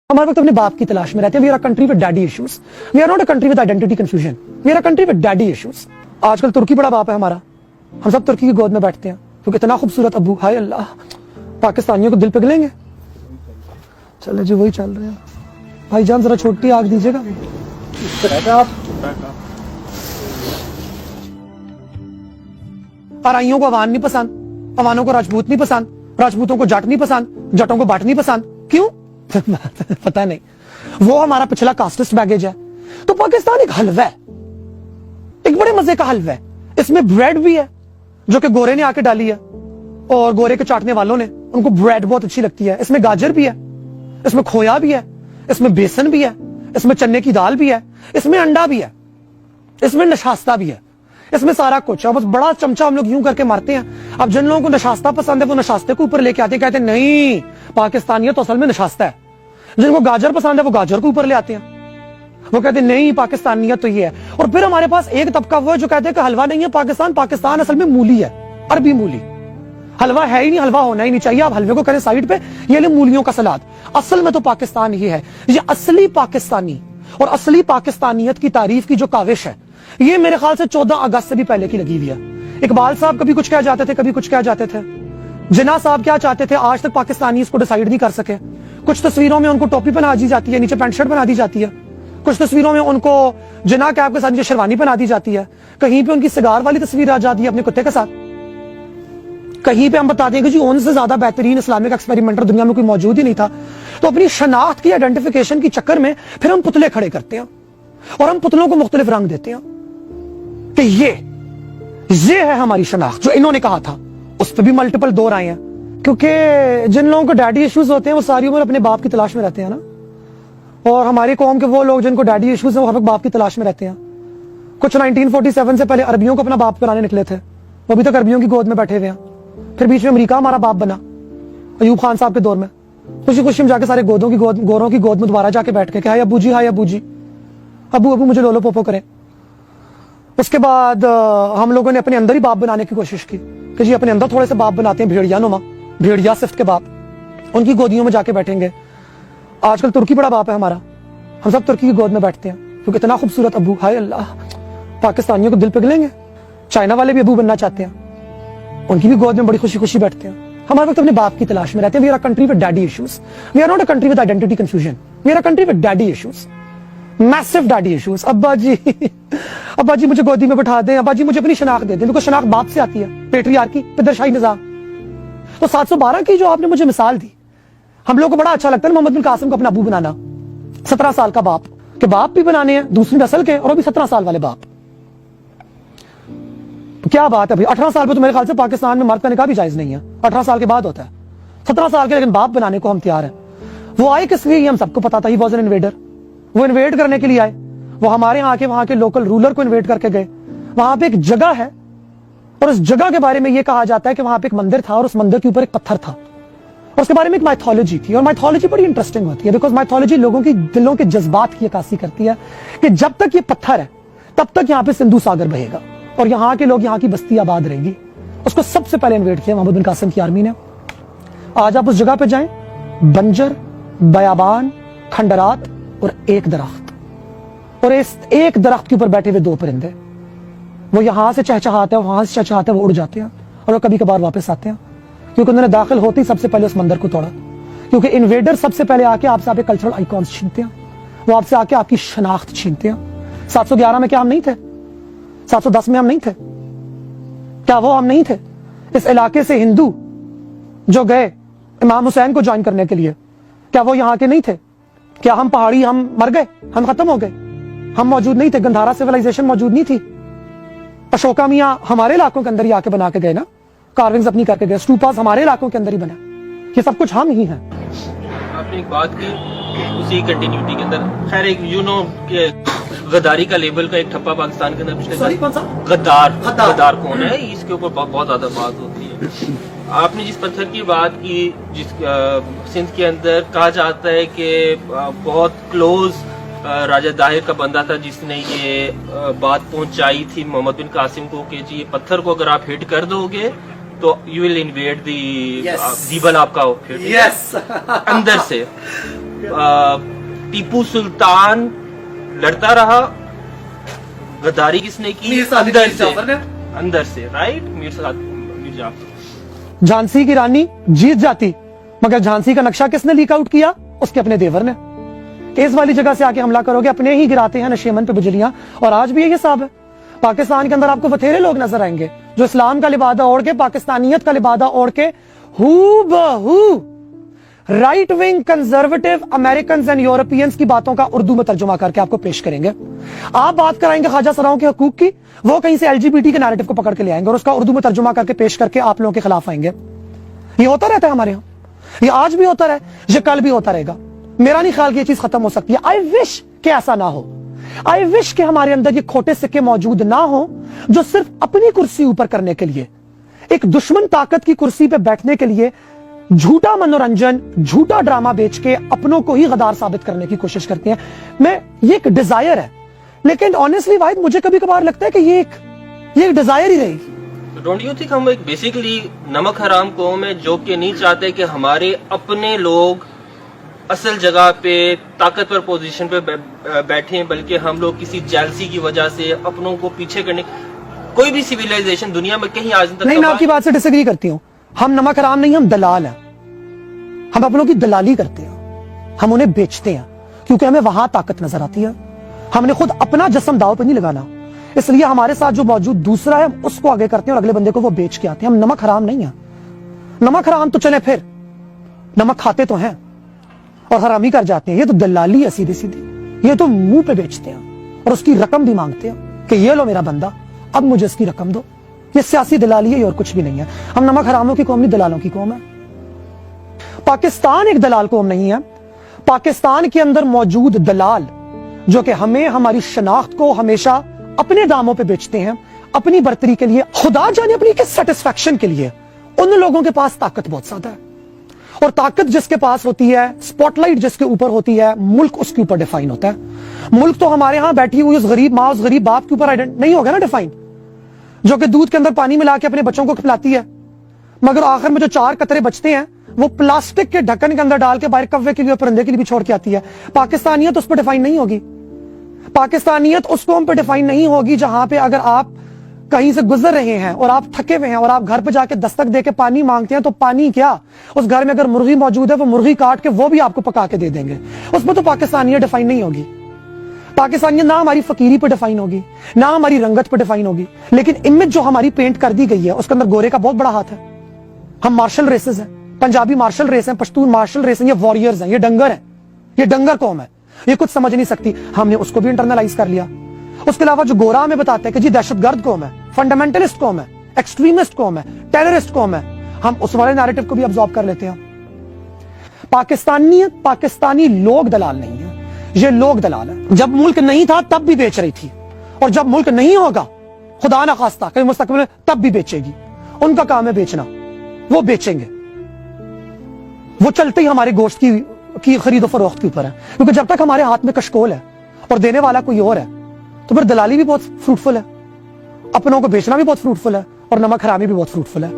हमारे वक्त अपने बाप की तलाश में रहते हैं. We are a country with daddy issues. We are not a country with identity confusion. We are a country with daddy issues. आजकल तुर्की बड़ा बाप है हमारा. हम सब तुर्की की गोद में बैठते हैं क्योंकि इतना खूबसूरत अब्बू. हाय अल्लाह, पाकिस्तानियों को दिल पिघलेंगे. चले जी, वही चल रहे हैं. भाईजान जरा छोटी आग दीजिएगा. आराइयों को अवान नहीं पसंद, अवानों को राजपूत नहीं पसंद, राजपूतों को जट नहीं पसंद, जटों को बाट नहीं पसंद. क्यों? पता नहीं. वो हमारा पिछला कास्टिस्ट बैगेज है. तो पाकिस्तान एक हलवा है, एक बड़े मजे का हलवा है. इसमें ब्रेड भी है जो कि गोरे ने आके डाली है और गोरे के चाटने वालों ने, उनको ब्रेड बहुत अच्छी लगती है. इसमें गाजर भी है, इसमें खोया भी है, इसमें बेसन भी है, इसमें चने की दाल भी है, इसमें अंडा भी है, इसमें नशास्ता भी है, इसमें सारा कुछ है. बस बड़ा चमचा हम लोग यूं करके मारते हैं. अब जिन लोगों को नशास्ता पसंद है वो नशास्ते को ऊपर लेके आते हैं, कहते हैं नहीं पाकिस्तानियत तो असल में नशास्ता है. जिनको गाजर पसंद है वो गाजर को ऊपर ले आते हैं, वो कहते हैं नहीं पाकिस्तानियत तो ये है. और फिर हमारे पास एक तबका वो है जो कहते हैं कि हलवा नहीं है पाकिस्तान, पाकिस्तान असल में मूली है, अरबी मूली. हलवा है ही नहीं, हलवा होना ही नहीं चाहिए. आप हलवे को करें साइड पे, ये ले मूलियों का सलाद. असल में तो पाकिस्तान ये है. ये असली पाकिस्तानी और असली पाकिस्तानियत की तारीफ की जो काविश है, ये मेरे ख्याल से 14 अगस्त से भी पहले की लगी हुई है. इकबाल साहब कभी कुछ कह जाते थे, कभी कुछ कह जाते थे. जिन्ना साहब क्या चाहते थे, आज तक पाकिस्तानी इसको डिसाइड नहीं कर सके. कुछ तस्वीरों में उनको टोपी पहना दी जाती है, नीचे पैंट शर्ट बना दी जाती है. कुछ तस्वीरों में उनको जिना कैप के साथ नीचे शेरवानी पहना दी जाती है. कहीं पे उनकी सिगार वाली तस्वीर आ जाती है अपने कुत्ते के साथ. कहीं पे हम बताते हैं कि जी उनसे ज्यादा बेहतरीन इस्लामिक एक्सपेरिमेंटर दुनिया में कोई मौजूद ही नहीं था. तो अपनी शनाख्त की आइडेंटिफिकेशन की चक्कर में फिर हम पुतले खड़े करते हैं और हम पुतलों को मुख्तलिफ रंग देते हैं कि ये है हमारी शनाख्त. जो इन्होंने कहा था उस पर भी मल्टीपल दौर आए हैं, क्योंकि जिन लोगों को डैडी इश्यूज होते हैं वो सारी उम्र अपने बाप की तलाश में रहते हैं ना. और हमारी कौम के वो लोग जिनको डैडी इश्यूज हैं वो हमें बाप की तलाश में रहते हैं. कुछ 1947 से पहले अरबियों को अपना बाप बनाने निकले थे, वो अभी तक अरबियों की गोद में बैठे हुए हैं. फिर बीच में अमेरिका हमारा बाप बना अयूब खान साहब के दौर में. खुशी खुशी हम जाके सारे गोरों की गोद में दोबारा जाके बैठ के हाय अबू जी, हाय अबू जी, अबू अबू मुझे लोलो पोपो करें. उसके बाद हम लोगों ने अपने अंदर ही बाप बनाने की कोशिश की कि जी अपने अंदर थोड़े से बाप बनाते हैं, भेड़िया नुमा, भेड़िया सिफ्त के बाप, उनकी गोदियों में जाके बैठेंगे. आजकल तुर्की बड़ा बाप है हमारा. हम सब तुर्की की गोद में बैठते हैं क्योंकि इतना खूबसूरत अबू. हाय अल्लाह, पाकिस्तानियों को दिल पिघलेंगे. चाइना वाले भी अबू बनना चाहते हैं, उनकी भी गोद में बड़ी खुशी खुशी बैठते हैं. हमारे वक्त अपने बाप की तलाश में रहते हैं. We are a country with daddy issues. We are not a country with identity confusion. We are a country with daddy issues, massive daddy issues. अब्बा जी मुझे गोदी में बैठा दें, अब्बा जी मुझे अपनी शनाख्त दे दें. देखो शनाख्त बाप से आती है, पेट्रियार्की, पिदरशाही निजाम. तो 712 की जो आपने मुझे मिसाल दी, हम लोग को बड़ा अच्छा लगता है मोहम्मद बिन कासिम को अपना अबू बनाना. 17 साल का बाप के बाप भी बनाने हैं, दूसरी नस्ल के, और वो भी 17 साल वाले बाप. तो क्या बात है भाई. 18 साल पे तो मेरे ख्याल से पाकिस्तान में मर्द का निकाह भी जायज नहीं है. 18 साल के बाद होता है. 17 साल के लेकिन बाप बनाने को हम तैयार हैं. वो आए किस लिए हम सबको पता था. He was an invader. वो इन्वेड करने के लिए आए. वो हमारे यहाँ के वहां के लोकल रूलर को इन्वेड करके गए. वहां पे एक जगह है और उस जगह के बारे में यह कहा जाता है कि वहां पे एक मंदिर था और उस मंदिर के ऊपर एक पत्थर था और उसके बारे में एक माइथोलॉजी थी. और माइथोलॉजी बड़ी इंटरेस्टिंग होती है बिकॉज माइथोलॉजी लोगों की दिलों के जज्बात की अक्कासी करती है कि जब तक ये पत्थर है तब तक यहाँ पे सिंधु सागर बहेगा और यहाँ के लोग, यहाँ की बस्ती आबाद रहेगी. उसको सबसे पहले इन्वेड किया मोहम्मद बिन कासिम की आर्मी ने. आज आप उस जगह पे जाएं, बंजर, बयाबान, खंडरात और एक दरख्त, और इस एक दरख्त के ऊपर बैठे हुए 2 परिंदे. वो यहां से चहचहाते हैं, वहां से चहचहाते हैं, वो उड़ जाते हैं और वो कभी कभार वापस आते हैं क्योंकि उन्होंने दाखिल होते ही सबसे पहले उस मंदिर को तोड़ा. क्योंकि इन्वेडर सबसे पहले आके आपसे आपके कल्चरल आइकॉन्स छीनते हैं, वो आपसे आके आपकी शनाख्त छीनते हैं. 711 में क्या हम नहीं थे? 710 में हम नहीं थे? क्या वो हम नहीं थे? इस इलाके से हिंदू जो गए इमाम हुसैन को ज्वाइन करने के लिए, क्या वो यहाँ के नहीं थे? क्या हम पहाड़ी, हम मर गए, हम खत्म हो गए, हम मौजूद नहीं थे? गंधारा सिविलाइजेशन मौजूद नहीं थी? अशोका मियां हमारे इलाकों के अंदर ही आके बना के गए ना, कार्विंग्स अपनी करके गए, स्टूपास हमारे इलाकों के अंदर ही बना. ये सब कुछ हम ही हैं. आपने एक बात की उसी कंटिन्यूटी के अंदर, खैर एक गद्दारी का लेबल का एक ठप्पा पाकिस्तान के अंदर पिछले गद्दार कौन है, इसके ऊपर बहुत ज्यादा बात होती है. आपने जिस पत्थर की बात की, जिस सिंध के अंदर कहा जाता है कि बहुत क्लोज राजा दाहिर का बंदा था जिसने ये बात पहुंचाई थी मोहम्मद बिन कासिम को कि जी ये पत्थर को अगर आप हिट कर दोगे तो यू विल इन्वेड दी बल आपका अंदर से. टीपू सुल्तान लड़ता रहा, गद्दारी किसने की? मीर सादिक अंदर मीर से, जाफर ने। अंदर से, राइट, मीर जाफर। झांसी की रानी जीत जाती, मगर झांसी का नक्शा किसने लीक आउट किया? उसके अपने देवर ने। इस वाली जगह से आके हमला करोगे, अपने ही गिराते हैं नशेमन पे बिजलियां, और आज भी यही हिसाब है। पाकिस्तान के अंदर आपको बथेरे लोग नजर आएंगे जो इस्लाम का लिबादा ओढ़ के, पाकिस्तानियत का लिबादा ओढ़ के हूबहू right wing conservative American and Europeans की बातों का उर्दू में तर्जुमा करके आपको पेश करेंगे। आप बात कराएंगे ख्वाजा सराओं के हकूक की, वो कहीं से एलजीबीटी के नैरेटिव को पकड़ के ले आएंगे और उसका उर्दू में तर्जुमा करके पेश करके आप लोगों के खिलाफ आएंगे। ये होता रहता है हमारे यहाँ, ये आज भी होता रहे, ये कल भी होता रहेगा। मेरा नहीं ख्याल कि ये चीज खत्म हो सकती है। आई विश कि ऐसा ना हो। आई विश कि हमारे अंदर ये खोटे सिक्के मौजूद ना हो जो सिर्फ अपनी कुर्सी ऊपर करने के लिए, एक दुश्मन ताकत की कुर्सी पे बैठने के लिए झूठा मनोरंजन, झूठा ड्रामा बेच के अपनों को ही गद्दार साबित करने की कोशिश करते हैं। ये एक डिजायर है, लेकिन ऑनेस्टली वाहिद मुझे कभी कभार लगता है कि ये एक डिजायर ही रहेगी। डोंट यू थिंक हम एक बेसिकली नमक हराम कौम है जो कि नहीं चाहते कि हमारे अपने लोग असल जगह पे ताकतवर पोजीशन पे बैठे, बल्कि हम लोग किसी जेलसी की वजह से अपनों को पीछे करने, कोई भी सिविलाइजेशन दुनिया में कहीं आज तक नहीं, मैं आपकी बात से डिसएग्री करती हूँ। हम नमक हराम नहीं, हम दलाल हैं। हम अपनों की दलाली करते हैं, हम उन्हें बेचते हैं क्योंकि हमें वहां ताकत नजर आती है। हमने खुद अपना जिस्म दाव पे नहीं लगाना, इसलिए हमारे साथ जो मौजूद दूसरा है उसको आगे करते हैं और अगले बंदे को वो बेच के आते हैं। हम नमक हराम नहीं है। नमक हराम तो चले फिर, नमक खाते तो हैं और हरामी कर जाते हैं। ये तो दलाली है सीधी सीधी, ये तो मुंह पे बेचते हैं और उसकी रकम भी मांगते हैं कि ये लो मेरा बंदा, अब मुझे इसकी रकम दो। ये सियासी दलाली है और कुछ भी नहीं है। हम नमक हरामों की कौम नहीं, दलालों की कौम है। पाकिस्तान एक दलाल कौम नहीं है। पाकिस्तान के अंदर मौजूद दलाल जो कि हमें, हमारी शनाख्त को हमेशा अपने दामों पे बेचते हैं, अपनी बर्तरी के लिए, खुदा जाने अपनी किस सेटिस्फैक्शन के लिए, उन लोगों के पास ताकत बहुत ज्यादा है। और ताकत जिसके पास होती है, स्पॉटलाइट जिसके ऊपर होती है, मुल्क उसके ऊपर डिफाइन होता है। मुल्क तो हमारे यहां बैठी हुई उस गरीब माँ, उस गरीब बाप के ऊपर नहीं होगा ना डिफाइन, जो कि दूध के अंदर पानी मिला के अपने बच्चों को खिलाती है, मगर आखिर में जो 4 कतरे बचते हैं वो प्लास्टिक के ढक्कन के अंदर डाल के बाहर कव्वे के लिए, परिंदे के लिए भी छोड़ के आती है। पाकिस्तानियत उस पर डिफाइन नहीं होगी। पाकिस्तानियत उस कौम पर डिफाइन नहीं होगी जहां पे अगर आप कहीं से गुजर रहे हैं और आप थके हुए हैं और आप घर पे जाके दस्तक दे के पानी मांगते हैं, तो पानी क्या, उस घर में अगर मुर्गी मौजूद है वो मुर्गी काट के वो भी आपको पका के दे देंगे। उसमें तो पाकिस्तानियत डिफाइन नहीं होगी। पाकिस्तानियत ना हमारी फकीरी पर डिफाइन होगी, ना हमारी रंगत पर डिफाइन होगी, लेकिन इमेज जो हमारी पेंट कर दी गई है उसके अंदर गोरे का बहुत बड़ा हाथ है। हम मार्शल रेसेस हैं, पंजाबी मार्शल रेस हैं, पश्तून मार्शल रेस हैं, ये वॉरियर्स हैं, ये डंगर हैं, ये डंगर कौम है, ये कुछ समझ नहीं सकती। हमने उसको भी इंटरनलाइज कर लिया। उसके अलावा जो गोरा हमें बताते हैं कि जी दहशतगर्द कौम है, फंडामेंटलिस्ट कौम है, एक्सट्रीमिस्ट कौम है, टेररिस्ट कौम है, हम उस वाले नैरेटिव को भी अब्सॉर्ब कर लेते हैं। पाकिस्तानियत, पाकिस्तानी लोग दलाल नहीं है, ये लोग दलाल है। जब मुल्क नहीं था तब भी बेच रही थी, और जब मुल्क नहीं होगा खुदा ना खास्ता कभी मुस्तकबिल में तब भी बेचेगी। उनका काम है बेचना, वो बेचेंगे। वो चलते ही हमारे गोश्त की खरीदो फरोख्त के ऊपर है, क्योंकि जब तक हमारे हाथ में कशकोल है और देने वाला कोई और है तो फिर दलाली भी बहुत फ्रूटफुल है, अपनों को बेचना भी बहुत फ्रूटफुल है, और नमक हरामी भी बहुत फ्रूटफुल है।